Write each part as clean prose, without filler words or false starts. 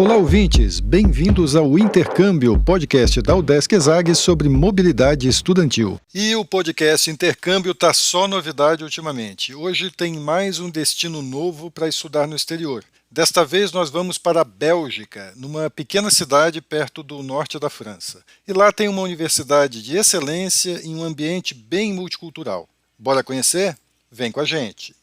Olá, ouvintes! Bem-vindos ao Intercâmbio, podcast da UDESC ESAG sobre mobilidade estudantil. E o podcast Intercâmbio está só novidade ultimamente. Hoje tem mais um destino novo para estudar no exterior. Desta vez nós vamos para a Bélgica, numa pequena cidade perto do norte da França. E lá tem uma universidade de excelência em um ambiente bem multicultural. Bora conhecer? Vem com a gente!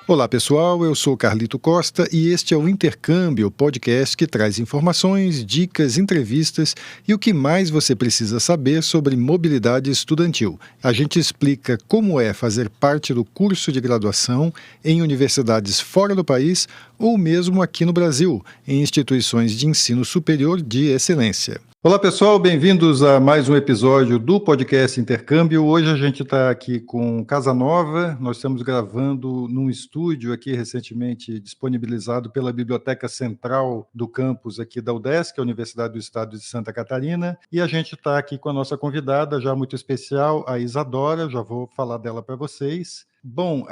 Olá pessoal, eu sou Carlito Costa e este é o Intercâmbio, podcast que traz informações, dicas, entrevistas e o que mais você precisa saber sobre mobilidade estudantil. A gente explica como é fazer parte do curso de graduação em universidades fora do país ou mesmo aqui no Brasil, em instituições de ensino superior de excelência. Olá pessoal, bem-vindos a mais um episódio do podcast Intercâmbio. Hoje a gente está aqui com Casa Nova, nós estamos gravando num estúdio aqui recentemente disponibilizado pela Biblioteca Central do campus aqui da UDESC, a Universidade do Estado de Santa Catarina, e a gente está aqui com a nossa convidada já muito especial, a Isadora, já vou falar dela para vocês. Bom,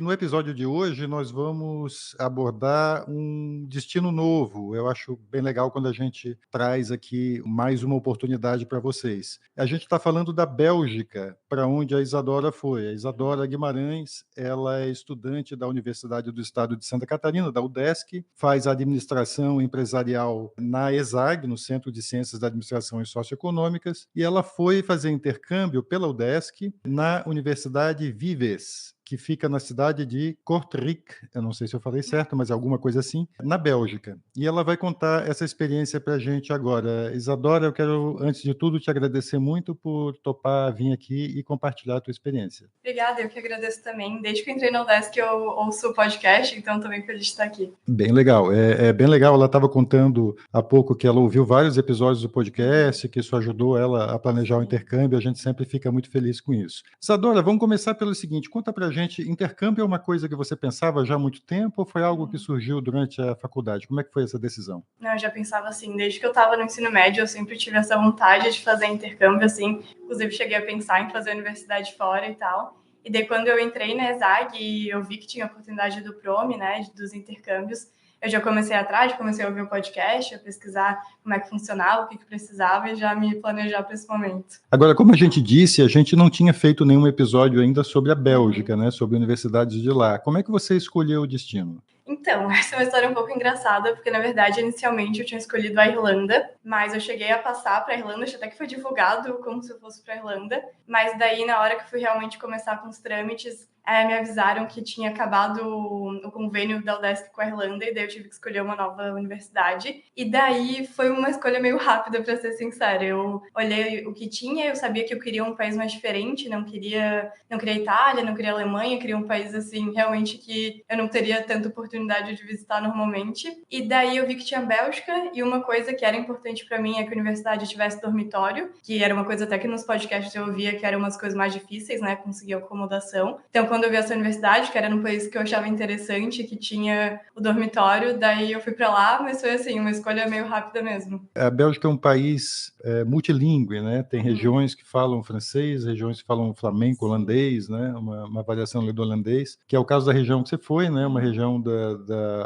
no episódio de hoje, nós vamos abordar um destino novo. Eu acho bem legal quando a gente traz aqui mais uma oportunidade para vocês. A gente está falando da Bélgica, para onde a Isadora foi. A Isadora Guimarães, ela é estudante da Universidade do Estado de Santa Catarina, da UDESC, faz administração empresarial na ESAG, no Centro de Ciências da Administração e Socioeconômicas, e ela foi fazer intercâmbio pela UDESC na Universidade Vives, que fica na cidade de Kortrijk, eu não sei se eu falei certo, mas é alguma coisa assim, na Bélgica. E ela vai contar essa experiência para a gente agora. Isadora, eu quero, antes de tudo, te agradecer muito por topar vir aqui e compartilhar a tua experiência. Obrigada, eu que agradeço também. Desde que eu entrei na UDESC, eu ouço o podcast, então estou bem feliz de estar aqui. Bem legal, é bem legal. Ela estava contando há pouco que ela ouviu vários episódios do podcast, que isso ajudou ela a planejar o intercâmbio, a gente sempre fica muito feliz com isso. Isadora, vamos começar pelo seguinte, conta pra gente, intercâmbio é uma coisa que você pensava já há muito tempo ou foi algo que surgiu durante a faculdade? Como é que foi essa decisão? Não, eu já pensava assim, desde que eu estava no ensino médio, eu sempre tive essa vontade de fazer intercâmbio, assim, inclusive cheguei a pensar em fazer universidade fora e tal. E daí quando eu entrei na ESAG e eu vi que tinha a oportunidade do PROME, né, dos intercâmbios, eu já comecei atrás, comecei a ouvir o podcast, a pesquisar como é que funcionava, o que precisava e já me planejar para esse momento. Agora, como a gente disse, a gente não tinha feito nenhum episódio ainda sobre a Bélgica, né, sobre universidades de lá. Como é que você escolheu o destino? Então, essa é uma história um pouco engraçada, porque, na verdade, inicialmente eu tinha escolhido a Irlanda, mas eu cheguei a passar para a Irlanda, até que foi divulgado como se eu fosse para a Irlanda, mas daí, na hora que fui realmente começar com os trâmites, me avisaram que tinha acabado o convênio da UDESC com a Irlanda, e daí eu tive que escolher uma nova universidade, e daí foi uma escolha meio rápida, para ser sincera. Eu olhei o que tinha, eu sabia que eu queria um país mais diferente, não queria Itália, não queria Alemanha, queria um país, assim, realmente que eu não teria tanta oportunidade de visitar normalmente. E daí eu vi que tinha Bélgica, e uma coisa que era importante para mim é que a universidade tivesse dormitório, que era uma coisa até que nos podcasts eu ouvia que eram umas coisas mais difíceis, né, conseguir acomodação. Então, quando eu vi essa universidade, que era num país que eu achava interessante, que tinha o dormitório, daí eu fui para lá, mas foi assim, uma escolha meio rápida mesmo. A Bélgica é um país multilingüe, né? Tem regiões que falam francês, regiões que falam flamenco, holandês, né? Uma variação do holandês, que é o caso da região que você foi, né? Uma região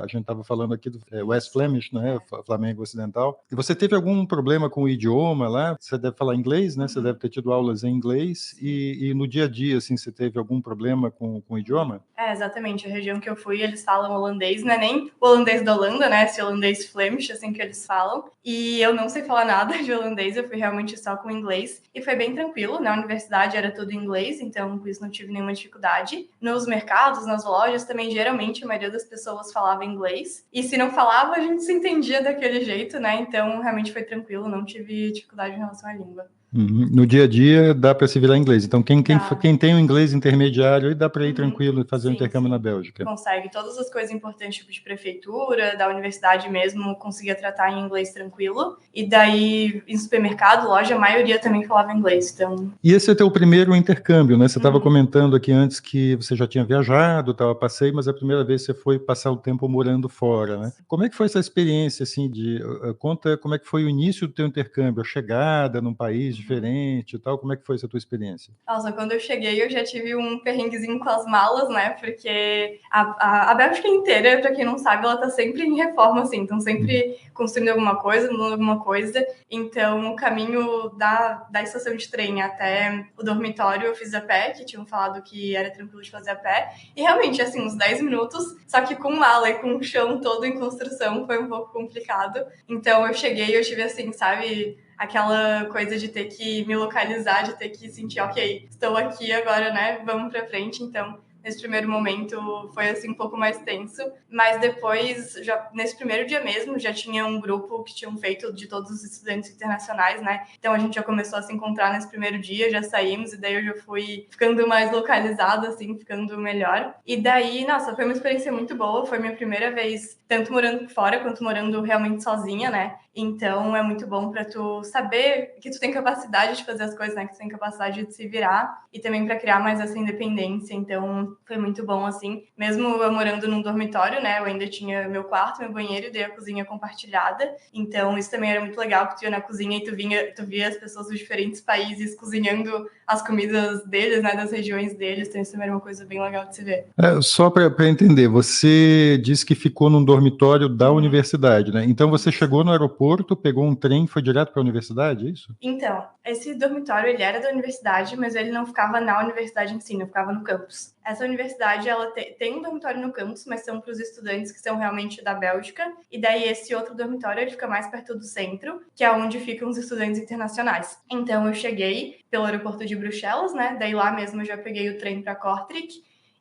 a gente estava falando aqui do West Flemish, né? Flamengo Ocidental. E você teve algum problema com o idioma lá? Você deve falar inglês, né? Você deve ter tido aulas em inglês e no dia a dia, assim, você teve algum problema com o idioma? Exatamente. A região que eu fui, eles falam holandês, não é nem o holandês da Holanda, né? Esse holandês Flemish, assim que eles falam. E eu não sei falar nada de holandês, eu fui realmente só com inglês. E foi bem tranquilo, na universidade era tudo em inglês, então com isso não tive nenhuma dificuldade. Nos mercados, nas lojas, também geralmente a maioria das pessoas falava inglês. E se não falava, a gente se entendia daquele jeito, né? Então realmente foi tranquilo, não tive dificuldade em relação à língua. No dia a dia dá para se virar inglês. Então, quem tem o inglês intermediário, aí dá para ir tranquilo e fazer o intercâmbio na Bélgica. Consegue. Todas as coisas importantes, tipo de prefeitura, da universidade mesmo, conseguia tratar em inglês tranquilo. E daí, em supermercado, loja, a maioria também falava inglês. Então... E esse é teu primeiro intercâmbio, né? Você estava comentando aqui antes que você já tinha viajado, estava passeio, mas a primeira vez você foi passar o tempo morando fora, né? Como é que foi essa experiência, assim, conta como é que foi o início do teu intercâmbio, a chegada num país diferente e tal. Como é que foi essa tua experiência? Nossa, quando eu cheguei, eu já tive um perrenguezinho com as malas, né? Porque a Bélgica inteira, pra quem não sabe, ela tá sempre em reforma, assim. Então, sempre construindo alguma coisa, mudando alguma coisa. Então, o caminho da estação de trem até o dormitório eu fiz a pé, que tinham falado que era tranquilo de fazer a pé. E realmente, assim, uns 10 minutos, só que com mala e com o chão todo em construção, foi um pouco complicado. Então, eu cheguei, eu tive assim, sabe, aquela coisa de ter que me localizar, de ter que sentir, ok, estou aqui agora, né, vamos pra frente. Então, nesse primeiro momento foi assim um pouco mais tenso, mas depois, já nesse primeiro dia mesmo, já tinha um grupo que tinham feito de todos os estudantes internacionais, né? Então a gente já começou a se encontrar nesse primeiro dia, já saímos e daí eu já fui ficando mais localizada, assim, ficando melhor. E daí, nossa, foi uma experiência muito boa, foi minha primeira vez tanto morando fora quanto morando realmente sozinha, né? Então é muito bom para tu saber que tu tem capacidade de fazer as coisas, né? Que tu tem capacidade de se virar e também para criar mais essa independência. Então foi muito bom, assim. Mesmo eu morando num dormitório, né? Eu ainda tinha meu quarto, meu banheiro e daí a cozinha compartilhada. Então isso também era muito legal, porque tu ia na cozinha e tu via as pessoas dos diferentes países cozinhando as comidas deles, né? Das regiões deles. Então isso também era uma coisa bem legal de se ver. Só para entender, você disse que ficou num dormitório da universidade, né? Então você chegou no aeroporto, pegou um trem e foi direto para a universidade, é isso? Então, esse dormitório, ele era da universidade, mas ele não ficava na universidade em si, não ficava no campus. Essa universidade, ela tem um dormitório no campus, mas são para os estudantes que são realmente da Bélgica. E daí, esse outro dormitório, ele fica mais perto do centro, que é onde ficam os estudantes internacionais. Então, eu cheguei pelo aeroporto de Bruxelas, né? Daí, lá mesmo, eu já peguei o trem para Kortrijk.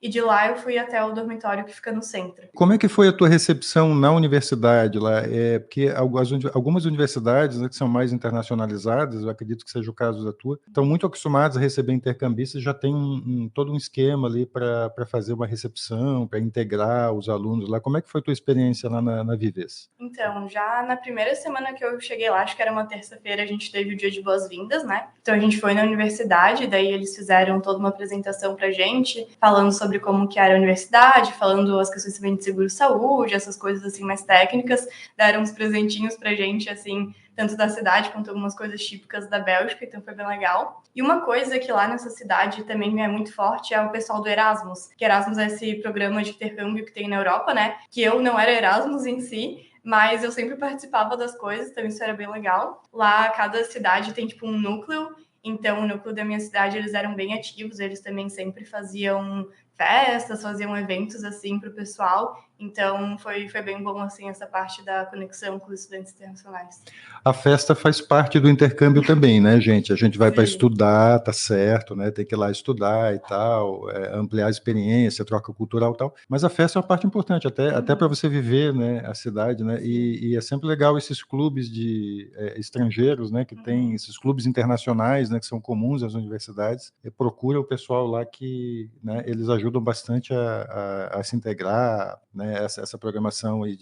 E de lá eu fui até o dormitório que fica no centro. Como é que foi a tua recepção na universidade lá? Porque algumas universidades, né, que são mais internacionalizadas, eu acredito que seja o caso da tua, estão muito acostumadas a receber intercambistas, já tem todo um esquema ali para fazer uma recepção, para integrar os alunos lá. Como é que foi a tua experiência lá na Vives? Então, já na primeira semana que eu cheguei lá, acho que era uma terça-feira, a gente teve o dia de boas-vindas, né? Então a gente foi na universidade, daí eles fizeram toda uma apresentação pra gente, falando sobre como que era a universidade, falando as questões também de seguro-saúde, essas coisas assim mais técnicas, deram uns presentinhos pra gente, assim, tanto da cidade quanto algumas coisas típicas da Bélgica, então foi bem legal. E uma coisa que lá nessa cidade também é muito forte é o pessoal do Erasmus, que Erasmus é esse programa de intercâmbio que tem na Europa, né? Que eu não era Erasmus em si, mas eu sempre participava das coisas, então isso era bem legal. Lá, cada cidade tem, tipo, um núcleo, então o núcleo da minha cidade, eles eram bem ativos, eles também sempre faziam festas, faziam eventos, assim, para o pessoal. Então, foi bem bom, assim, essa parte da conexão com os estudantes internacionais. A festa faz parte do intercâmbio também, né, gente? A gente vai para estudar, tá certo, né? Tem que ir lá estudar e tal, ampliar a experiência, troca cultural e tal. Mas a festa é uma parte importante, até para você viver, né, a cidade, né? E é sempre legal esses clubes de estrangeiros, né? Que tem esses clubes internacionais, né? Que são comuns às universidades. Procura o pessoal lá que, né? Eles ajudam bastante a se integrar, né? Essa programação aí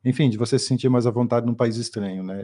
enfim, de você se sentir mais à vontade num país estranho, né?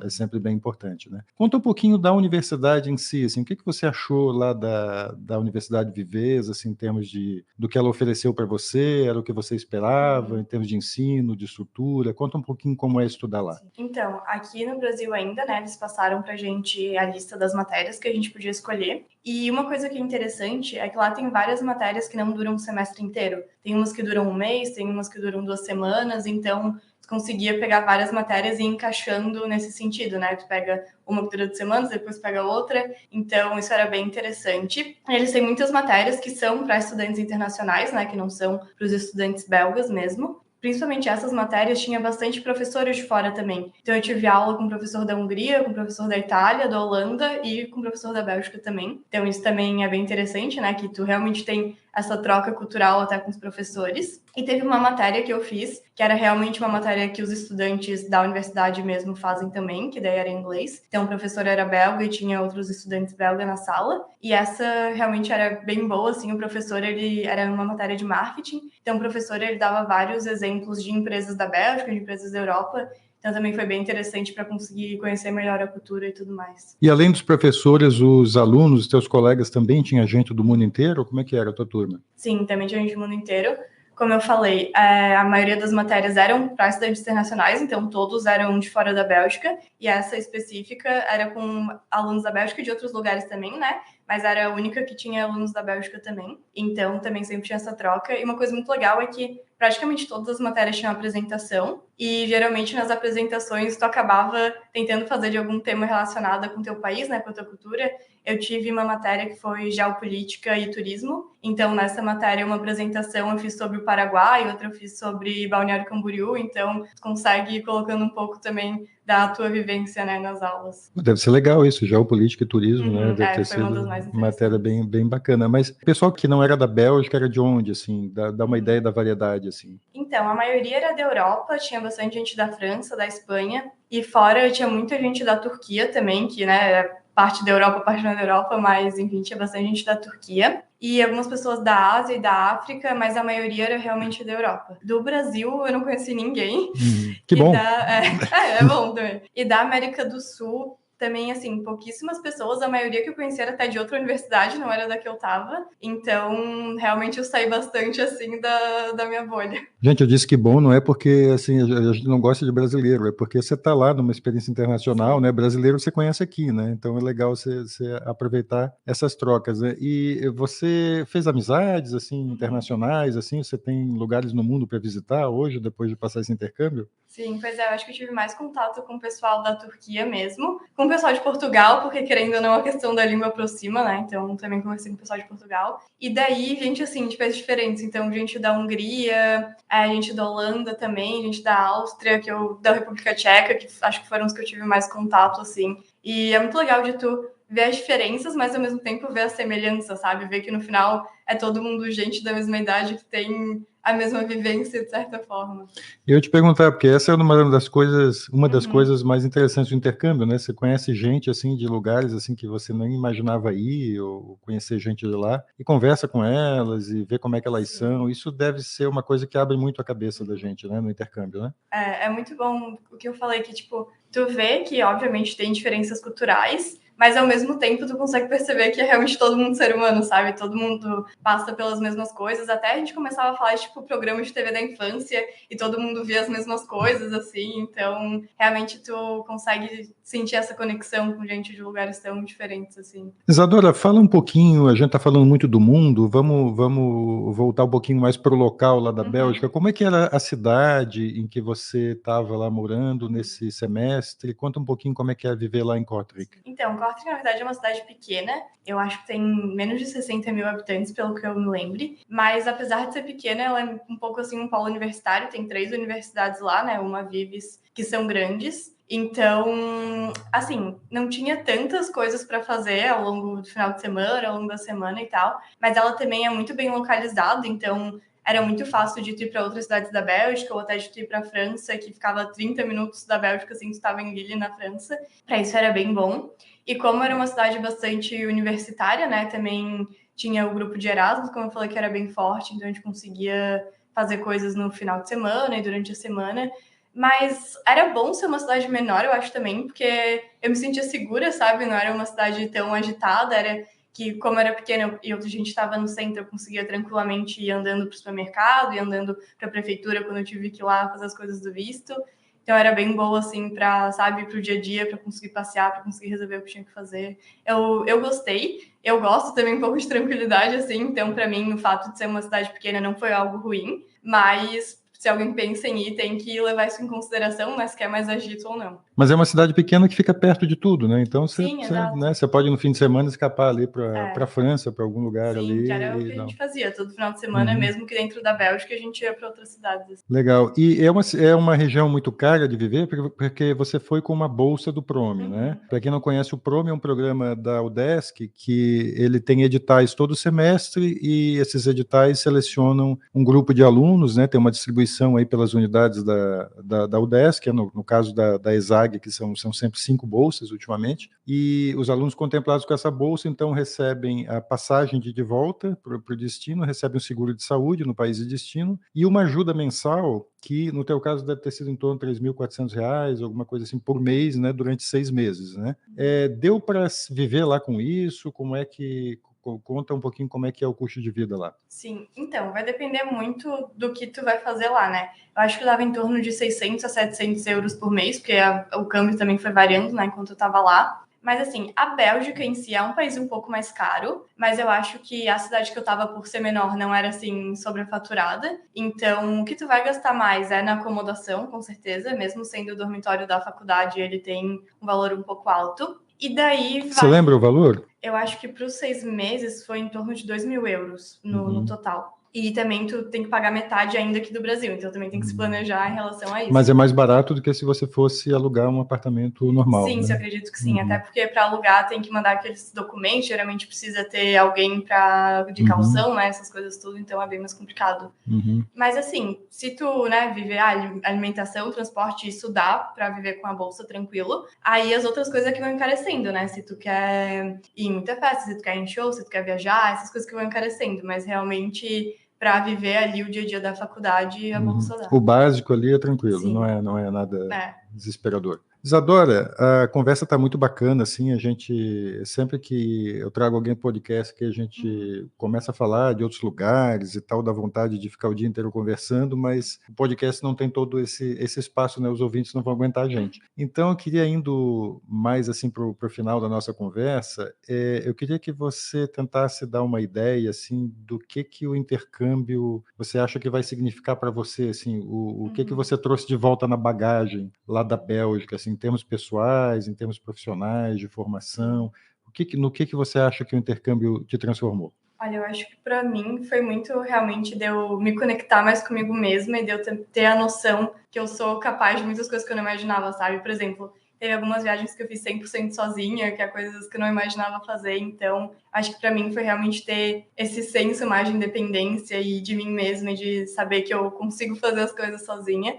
É sempre bem importante, né? Conta um pouquinho da universidade em si, assim, o que você achou lá da Universidade Vives, assim, em termos do que ela ofereceu para você, era o que você esperava, em termos de ensino, de estrutura? Conta um pouquinho como é estudar lá. Então, aqui no Brasil ainda, né, eles passaram pra gente a lista das matérias que a gente podia escolher. E uma coisa que é interessante é que lá tem várias matérias que não duram um semestre inteiro. Tem umas que duram um mês, tem umas que duram 2 semanas, então tu conseguia pegar várias matérias e ir encaixando nesse sentido, né? Tu pega uma que dura 2 semanas, depois pega outra, então isso era bem interessante. Eles têm muitas matérias que são para estudantes internacionais, né? Que não são para os estudantes belgas mesmo. Principalmente essas matérias, tinha bastante professores de fora também. Então eu tive aula com o professor da Hungria, com o professor da Itália, da Holanda e com o professor da Bélgica também. Então isso também é bem interessante, né? Que tu realmente tem essa troca cultural até com os professores. E teve uma matéria que eu fiz, que era realmente uma matéria que os estudantes da universidade mesmo fazem também, que daí era em inglês. Então o professor era belga e tinha outros estudantes belgas na sala. E essa realmente era bem boa, assim, o professor, ele era uma matéria de marketing. Então o professor, ele dava vários exemplos de empresas da Bélgica, de empresas da Europa. Então também foi bem interessante para conseguir conhecer melhor a cultura e tudo mais. E além dos professores, os alunos, teus colegas também tinha gente do mundo inteiro? Como é que era a tua turma? Sim, também tinha gente do mundo inteiro. Como eu falei, a maioria das matérias eram para estudantes internacionais, então todos eram de fora da Bélgica, e essa específica era com alunos da Bélgica e de outros lugares também, né? Mas era a única que tinha alunos da Bélgica também. Então também sempre tinha essa troca. E uma coisa muito legal é que praticamente todas as matérias tinham apresentação, e geralmente nas apresentações tu acabava tentando fazer de algum tema relacionado com o teu país, né, com a tua cultura. Eu tive uma matéria que foi geopolítica e turismo, então nessa matéria uma apresentação eu fiz sobre o Paraguai, outra eu fiz sobre Balneário Camboriú, então tu consegue ir colocando um pouco também da tua vivência, né, nas aulas. Deve ser legal isso, geopolítica e turismo, né? Deve ter foi uma sido das mais uma matéria bem, bem bacana. Mas o pessoal que não era da Bélgica era de onde, assim? Dá uma ideia da variedade, assim. Então, a maioria era da Europa, tinha bastante gente da França, da Espanha, e fora tinha muita gente da Turquia também, que, né, parte da Europa, parte não é da Europa, mas, enfim, tinha bastante gente da Turquia. E algumas pessoas da Ásia e da África, mas a maioria era realmente da Europa. Do Brasil, eu não conheci ninguém. Que bom! É bom também. E da América do Sul, também, assim, pouquíssimas pessoas, a maioria que eu conhecia era até de outra universidade, não era da que eu tava. Então, realmente, eu saí bastante, assim, da minha bolha. Gente, eu disse que bom não é porque, assim, a gente não gosta de brasileiro, é porque você tá lá numa experiência internacional, né? Brasileiro você conhece aqui, né? Então é legal você aproveitar essas trocas, né? E você fez amizades, assim, internacionais, assim? Você tem lugares no mundo para visitar hoje, depois de passar esse intercâmbio? Sim, pois é, eu acho que eu tive mais contato com o pessoal da Turquia mesmo, com o pessoal de Portugal, porque querendo ou não a questão da língua aproxima, né? Então também conversei com o pessoal de Portugal. E daí, gente assim, de países diferentes. Então, gente da Hungria, gente da Holanda também, gente da Áustria, da República Tcheca, que acho que foram os que eu tive mais contato, assim. E é muito legal de tu ver as diferenças, mas ao mesmo tempo ver as semelhanças, sabe? Ver que no final é todo mundo gente da mesma idade que tem a mesma vivência, de certa forma. Eu te perguntar, porque essa é uma das coisas mais interessantes do intercâmbio, né? Você conhece gente, assim, de lugares, assim, que você nem imaginava ir, ou conhecer gente de lá, e conversa com elas, e vê como é que elas são. Isso deve ser uma coisa que abre muito a cabeça da gente, né? No intercâmbio, né? É muito bom o que eu falei, que, tipo, tu vê que, obviamente, tem diferenças culturais, mas ao mesmo tempo tu consegue perceber que é realmente todo mundo ser humano, sabe? Todo mundo passa pelas mesmas coisas. Até a gente começava a falar de, tipo, programa de TV da infância e todo mundo via as mesmas coisas, assim. Então, realmente tu consegue sentir essa conexão com gente de lugares tão diferentes, assim. Isadora, fala um pouquinho, a gente está falando muito do mundo, vamos voltar um pouquinho mais para o local lá da Bélgica. Como é que era a cidade em que você estava lá morando nesse semestre? Conta um pouquinho como é que é viver lá em Kortrijk. Então, Kortrijk, na verdade, é uma cidade pequena. Eu acho que tem menos de 60 mil habitantes, pelo que eu me lembre. Mas, apesar de ser pequena, ela é um pouco assim um polo universitário. Tem 3 universidades lá, né? Uma Vives, que são grandes. Então, assim, não tinha tantas coisas para fazer ao longo do final de semana, ao longo da semana e tal. Mas ela também é muito bem localizada, então era muito fácil de ir para outras cidades da Bélgica ou até de ir para a França, que ficava a 30 minutos da Bélgica, assim, tu estava em Lille, na França. Para isso era bem bom. E como era uma cidade bastante universitária, né, também tinha o grupo de Erasmus, como eu falei, que era bem forte, então a gente conseguia fazer coisas no final de semana e durante a semana. Mas era bom ser uma cidade menor, eu acho também, porque eu me sentia segura, sabe? Não era uma cidade tão agitada, era que, como era pequena e outra gente estava no centro, eu conseguia tranquilamente ir andando para o supermercado e andando para a prefeitura quando eu tive que ir lá fazer as coisas do visto. Então era bem boa, assim, para, sabe, para o dia a dia, para conseguir passear, para conseguir resolver o que tinha que fazer. Eu gostei. Eu gosto também um pouco de tranquilidade, assim, então para mim o fato de ser uma cidade pequena não foi algo ruim, mas se alguém pensa em ir, tem que levar isso em consideração, né, se quer mais agito ou não. Mas é uma cidade pequena que fica perto de tudo, né? Então Sim, exato. né, você pode no fim de semana escapar ali para a França, para algum lugar. Sim, ali. Que era o que a gente fazia. Todo final de semana, mesmo que dentro da Bélgica, a gente ia para outras cidades. Legal. E é uma região muito cara de viver, porque você foi com uma bolsa do PROME, né? Para quem não conhece, o PROME é um programa da UDESC que ele tem editais todo semestre e esses editais selecionam um grupo de alunos, né? Tem uma distribuição aí pelas unidades da UDESC, no caso da ESAG, que são sempre 5 bolsas ultimamente, e os alunos contemplados com essa bolsa, então, recebem a passagem de volta para o destino, recebem um seguro de saúde no país de destino e uma ajuda mensal que, no teu caso, deve ter sido em torno de R$3.400, alguma coisa assim, por mês, né, durante 6 meses, né? Deu para viver lá com isso? Conta um pouquinho como é que é o custo de vida lá. Sim, então, vai depender muito do que tu vai fazer lá, né? Eu acho que dava em torno de 600 a 700 euros por mês, porque o câmbio também foi variando, né, enquanto eu tava lá. Mas, assim, a Bélgica em si é um país um pouco mais caro, mas eu acho que a cidade que eu tava, por ser menor, não era, assim, sobrefaturada. Então, o que tu vai gastar mais é na acomodação, com certeza, mesmo sendo o dormitório da faculdade, ele tem um valor um pouco alto. E daí vai... Você lembra o valor? Eu acho que para os 6 meses foi em torno de 2.000 euros no total. E também tu tem que pagar metade ainda aqui do Brasil, então também tem que se planejar em relação a isso. Mas é mais barato do que se você fosse alugar um apartamento normal, Sim, né? eu acredito que sim. Até porque para alugar tem que mandar aqueles documentos, geralmente precisa ter alguém de calção, né? Essas coisas tudo, então é bem mais complicado. Mas assim, se tu, né, viver alimentação, transporte, isso dá para viver com a bolsa tranquilo. Aí as outras coisas que vão encarecendo, né? Se tu quer ir em muita festa, se tu quer ir em show, se tu quer viajar, essas coisas que vão encarecendo. Mas realmente, para viver ali o dia a dia da faculdade, a bolsa dá. O básico ali é tranquilo, Sim. não é nada desesperador. Isadora, a conversa está muito bacana, assim, a gente, sempre que eu trago alguém para o podcast, que a gente começa a falar de outros lugares e tal, dá vontade de ficar o dia inteiro conversando, mas o podcast não tem todo esse espaço, né, os ouvintes não vão aguentar a gente. Então, eu queria, indo mais, assim, para o final da nossa conversa, eu queria que você tentasse dar uma ideia, assim, do que o intercâmbio você acha que vai significar para você, assim, o que você trouxe de volta na bagagem lá da Bélgica, assim, em termos pessoais, em termos profissionais, de formação, no que você acha que o intercâmbio te transformou? Olha, eu acho que para mim foi muito realmente de eu me conectar mais comigo mesma e de eu ter a noção que eu sou capaz de muitas coisas que eu não imaginava, sabe? Por exemplo, teve algumas viagens que eu fiz 100% sozinha, que é coisas que eu não imaginava fazer. Então, acho que para mim foi realmente ter esse senso mais de independência e de mim mesma e de saber que eu consigo fazer as coisas sozinha.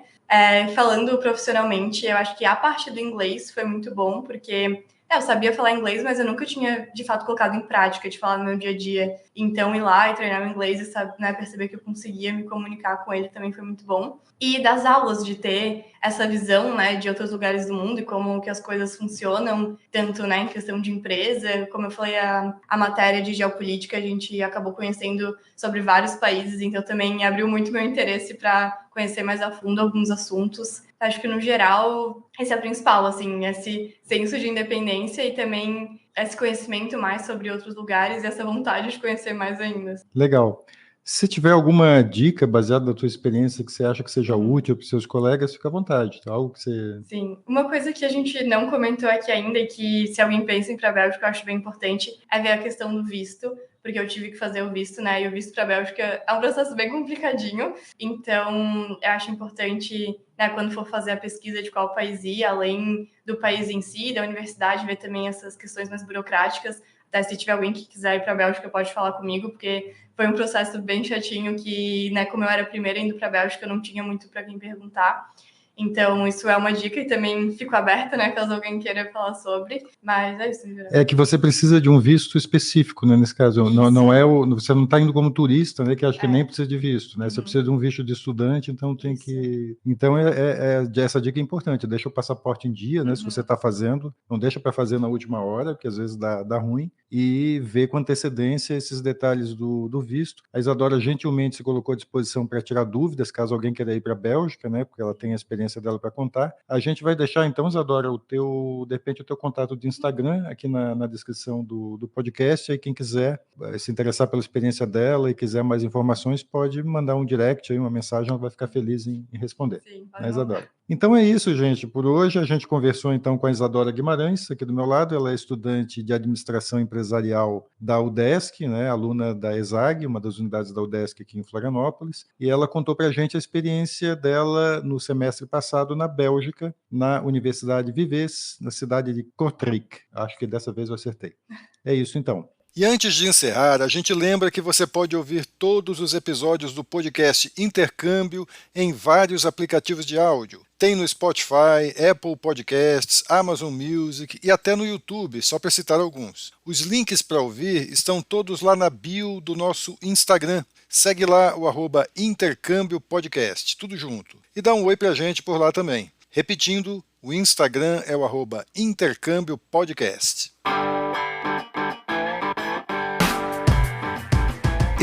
Falando profissionalmente, eu acho que a parte do inglês foi muito bom, porque eu sabia falar inglês, mas eu nunca tinha, de fato, colocado em prática, de falar no meu dia a dia. Então, ir lá e treinar o inglês e perceber que eu conseguia me comunicar com ele também foi muito bom. E das aulas, de ter essa visão, né, de outros lugares do mundo e como que as coisas funcionam, tanto, né, em questão de empresa, como eu falei, a matéria de geopolítica, a gente acabou conhecendo sobre vários países, então também abriu muito meu interesse para conhecer mais a fundo alguns assuntos. Acho que, no geral, esse é o principal, assim, esse senso de independência e também esse conhecimento mais sobre outros lugares e essa vontade de conhecer mais ainda. Legal. Se tiver alguma dica baseada na tua experiência que você acha que seja útil para os seus colegas, fica à vontade. Tá? Algo que você... Sim. Uma coisa que a gente não comentou aqui ainda e que, se alguém pensa em ir para a Bélgica, eu acho bem importante, é ver a questão do visto, porque eu tive que fazer o visto, né? E o visto para a Bélgica é um processo bem complicadinho. Então, eu acho importante, né, quando for fazer a pesquisa de qual país ir, além do país em si, da universidade, ver também essas questões mais burocráticas. Até se tiver alguém que quiser ir para a Bélgica, pode falar comigo, porque foi um processo bem chatinho que, né, como eu era a primeira indo para a Bélgica, eu não tinha muito para quem perguntar. Então, isso é uma dica e também fico aberta, né, caso alguém queira falar sobre. Mas é isso, Juliana. É que você precisa de um visto específico, né, nesse caso. Não é você não está indo como turista, né, que acho que nem precisa de visto, né? Você precisa de um visto de estudante, então tem que... Então, essa dica é importante. Deixa o passaporte em dia, né, se você está fazendo. Não deixa para fazer na última hora, porque às vezes dá ruim. E ver com antecedência esses detalhes do visto. A Isadora gentilmente se colocou à disposição para tirar dúvidas, caso alguém queira ir para a Bélgica, né, porque ela tem a experiência dela para contar. A gente vai deixar, então, Isadora, de repente, o teu contato de Instagram aqui na descrição do podcast. Aí quem quiser se interessar pela experiência dela e quiser mais informações, pode mandar um direct, aí, uma mensagem, ela vai ficar feliz em responder. Sim, né, Isadora? Então é isso, gente. Por hoje a gente conversou então com a Isadora Guimarães, aqui do meu lado. Ela é estudante de Administração Empresarial da UDESC, né, aluna da ESAG, uma das unidades da UDESC aqui em Florianópolis, e ela contou para a gente a experiência dela no semestre passado na Bélgica, na Universidade Vives, na cidade de Kortrijk. Acho que dessa vez eu acertei. É isso então. E antes de encerrar, a gente lembra que você pode ouvir todos os episódios do podcast Intercâmbio em vários aplicativos de áudio. Tem no Spotify, Apple Podcasts, Amazon Music e até no YouTube, só para citar alguns. Os links para ouvir estão todos lá na bio do nosso Instagram. Segue lá o @Intercâmbio Podcast, tudo junto. E dá um oi para a gente por lá também. Repetindo, o Instagram é o @Intercâmbio Podcast.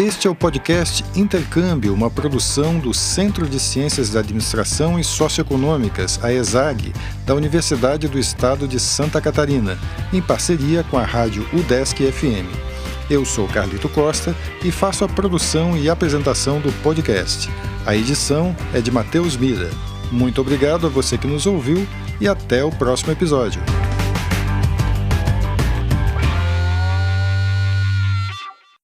Este é o podcast Intercâmbio, uma produção do Centro de Ciências da Administração e Socioeconômicas, a ESAG, da Universidade do Estado de Santa Catarina, em parceria com a rádio UDESC FM. Eu sou Carlito Costa e faço a produção e apresentação do podcast. A edição é de Matheus Mira. Muito obrigado a você que nos ouviu e até o próximo episódio.